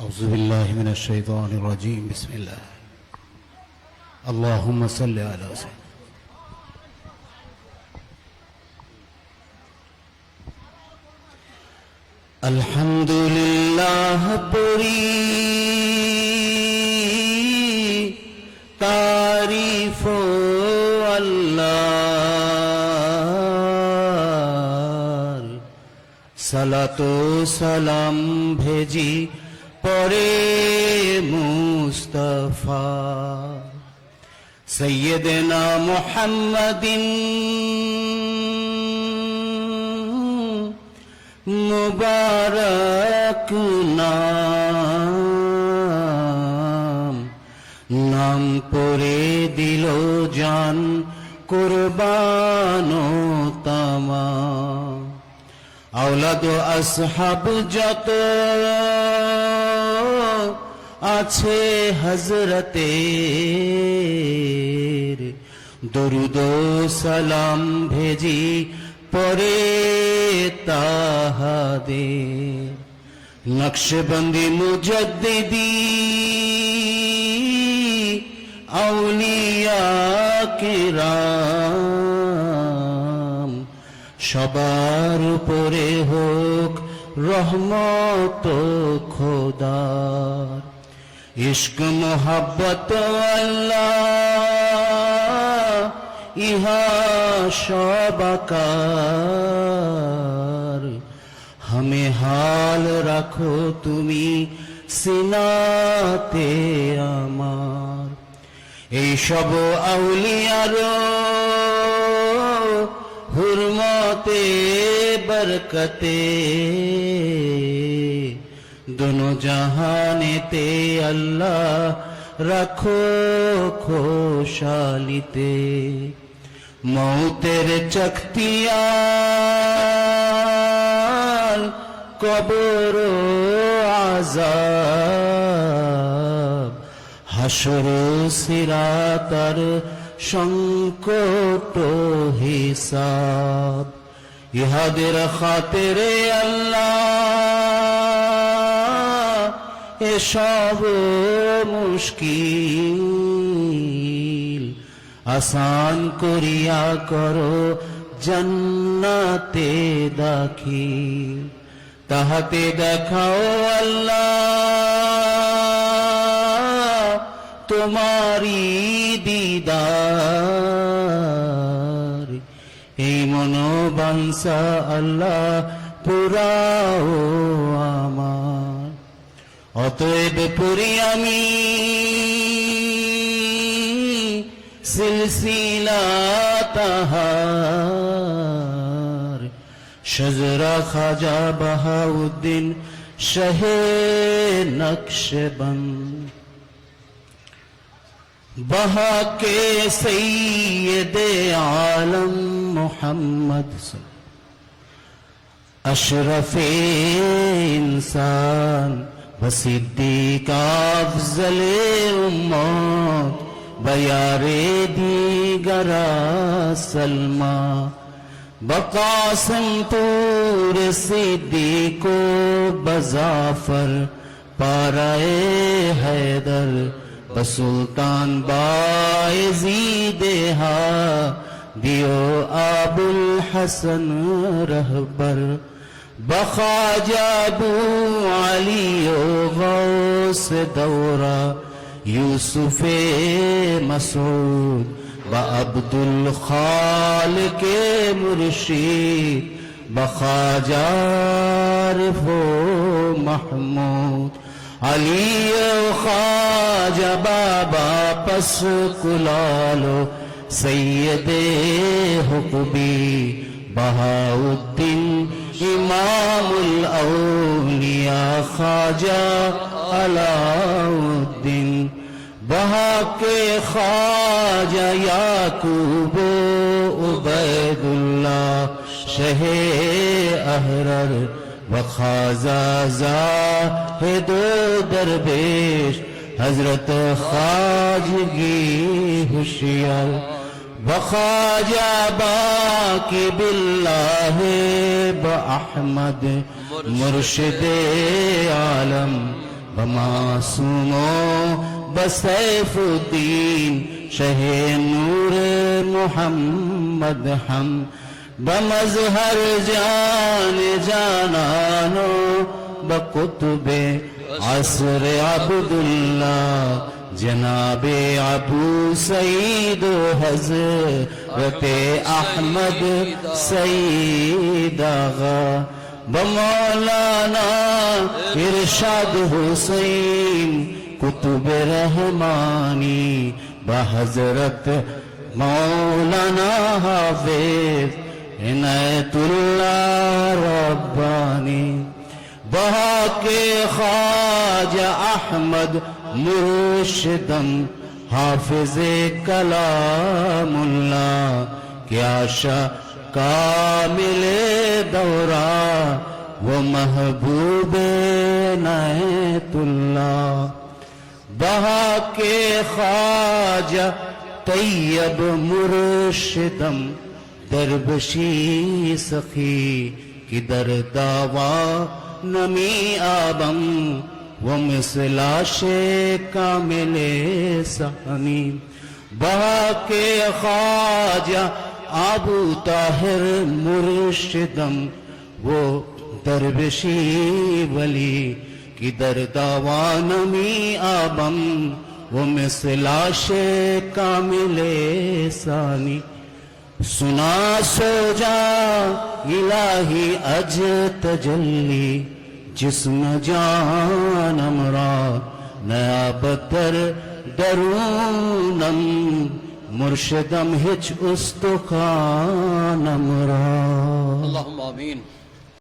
أعوذ بالله من الشيطان الرجيم بسم الله اللهم صل على سيدنا الحمد لله পড়ি তারিফ আল্লাহর সালাতু সালাম ভেজি পরে মুস্তাফা সৈয়দনা মুহাম্মাদিন মুবারক নাম পরে দিল জান কুরবান তামাম আওলাদ আসহাব যত আছে হযরতের দরুদ সালাম ভেজি পরে তাহাদের নকশবন্দি মুজদ্দিদি আউলিয়া কিরাম সবার উপরে হোক রহমত খোদার ইশক মোহাব্বত আল্লাহ ইহা সবাকার হমে হাল রাখো তুমি সিনাতে আমার এই সব আউলিয়ার হুরমতে বরকতে দোনো জাহানেতে আল্লাহ রাখো খুশালিতে মৌতের চখতিয়াল কবর আযাব হাসর সিরাতার সংকট হিসাব ইহাদের খাতিরে আল্লাহ এসব মুশকিল আসান করিয়া করো জান্নাতে দাখিল তাহাতে দেখাও আল্লাহ তোমারি দিদার এই মনোবাঞ্ছা আল্লাহ পুরাও আমার অতএব পড়ি আমি সিলসিলা তাহার শজরা খাজা বাহাউদ্দিন শাহে নকশবন্দ बहा के सैयदे आलम मोहम्मद अशरफे इंसान व सिद्दीक अफजले उम्मत बयारे दीगरा सलमा बकासम तूर सिद्दीको बजाफर पाराए हैदर बसुल्तान बायज़ीदे हा दियो अबुल हसन रहबर बखाजा अबू अली गौस दौरा यूसुफे मसूद व अब्दुल खालिक मुर्शिद बखाजा आरिफो महमूद अली ख्वाजा बाबा पस कुलालो सैयदे हुक्बी बहाउद्दीन इमामुल औलिया ख्वाजा अलाउद्दीन बहा के ख्वाजा याकूब उबैदुल्लाह शहे अहरर वखाजा जाहिदो दरवेश हजरत ख्वाजगी हुशियार वखाजा बाकी बिल्लाह ब अहमद मुर्शिदे आलम मासूमो बसैफुद्दीन शहे नूर मोहम्मद हम बमज़हर जान जानानो बकुतुबे असर अब्दुल्ला जनाबे अबू सईद हज़रते अहमद सईद आगा बमौलाना इरशाद हुसैन कुतुब रहमानी बहज़रत मौलाना हाफिज़ इनायतुल्लाह रब्बानी बहा के ख्वाजा अहमद मुर्शिदम हाफिज़ कलामुल्ला क्या कामिल दौरा वो महबूब इनायतुल्लाह बहा के ख्वाजा तैयब मुर्शिदम दरबशी सखी किधर दावा नमी आबम वो मिसलाशे कामिले सानी बहा के ख्वाजा आबू ताहिर मुर्शिदम वो दरबशी वली किधर दावा नमी आबम वो मिसलाशे कामिले सानी सुना सो जा इलाही अज तजल्ली जिस्म जान अमरा नया बतर दरूनम मुर्शिदम हिच उस्तुखान अमरा अल्लाहुम्मा आमीन।